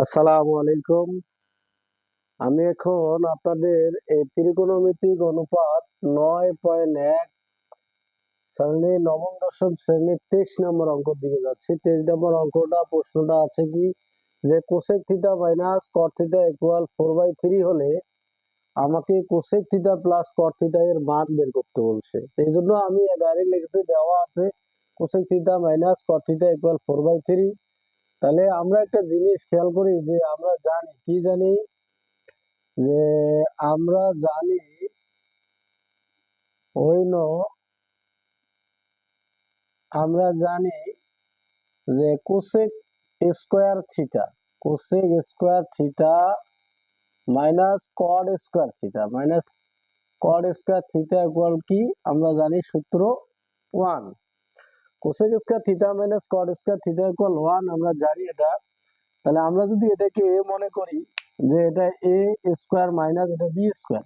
আসসালামু আলাইকুম। আমি এখন আপনাদের এই ত্রিকোণমিতিক অনুপাত 9.1 শ্রেণী নবম দশম শ্রেণীর 23 নম্বর অঙ্কের দিকে যাচ্ছি। 23 নম্বর অঙ্কটা প্রশ্নটা আছে কি যে কোসেক থিটা মাইনাস কট থিটা ইকুয়াল 4/3 হলে আমাকে cosec theta plus cot theta এর মান বের করতে বলছে। এই জন্য আমি ডাইরেক্ট লিখেছি, দেওয়া আছে কোসেক থিটা মাইনাস কট থিটা ইকুয়াল 4/3। তাহলে আমরা একটা জিনিস খেয়াল করি যে আমরা জানি কি জানি যে আমরা জানি হইল আমরা জানি যে cosec square theta minus cot square theta equal কি আমরা জানি সূত্র 1। Cosec square theta minus cot square theta equal 1 আমরা জানি এটা। তাহলে আমরা যদি এটাকে এ মনে করি যে এটা এ স্কোয়ার মাইনাস এটা বি স্কোয়ার,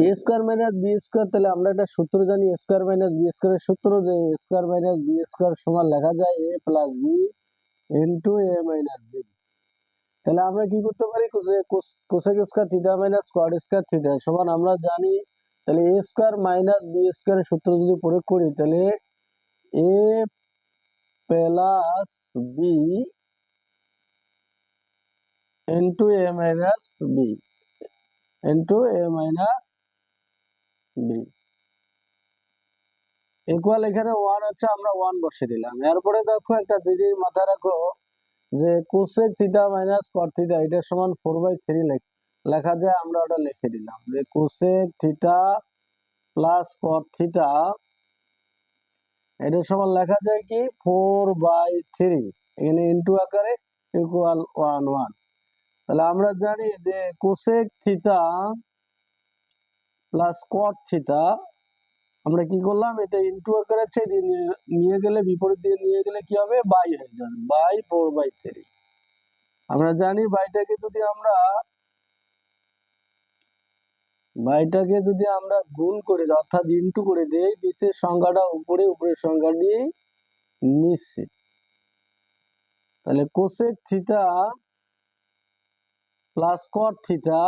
এ স্কোয়ার মাইনাস বি স্কোয়ার, তাহলে আমরা একটা সূত্র জানি এ স্কোয়ার মাইনাস বি স্কোয়ারের সূত্র, যে এ স্কোয়ার মাইনাস বি স্কোয়ার সমান লেখা যায় এ প্লাস বি ইন্টু এ মাইনাস বি। তাহলে আমরা কি করতে পারি যে cosec square theta minus cot square theta সমান আমরা জানি, তাহলে এ স্কোয়ার মাইনাস বি স্কোয়ারের সূত্র যদি প্রয়োগ করি তাহলে এ প্লাস বি ইন্টু এ মাইনাস বি ইন্টু এ মাইনাস বি ইকুয়াল এখানে 1 আছে, আমরা 1 বসিয়ে দিলাম। এরপরে দেখো একটা জিনিস মাথায় রাখো যে কোসেক থিটা মাইনাস কট থিটা এটা সমান 4/3 লেখা যায়, আমরা ওটা লিখে দিলাম যে cosec theta plus cot theta এটা সমান লেখা যায় কি 4/3, এখানে ইনটু আকারে ইকুয়াল 1 তাহলে আমরা জানি যে cosec theta plus cot theta আমরা কি করলাম, এটা ইনটু আকারে নিয়ে গেলে বিপরীত দিয়ে নিয়ে গেলে কি হবে, বাই হয়ে যাবে, বাই 4/3। আমরা জানি বাইটাকে যদি আমরা গুণ করে দিই অর্থাৎ ইনটু করে দিই, নিচের সংখ্যাটা উপরে উপরের সংখ্যা নিয়ে নিচে, তাহলে cosec theta plus cot theta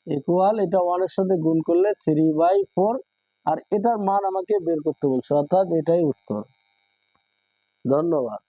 equal এটা 1 এর সাথে গুণ করলে 3/4, আর এটার মান আমাকে বের করতে বলছে, অর্থাৎ এটাই উত্তর। ধন্যবাদ।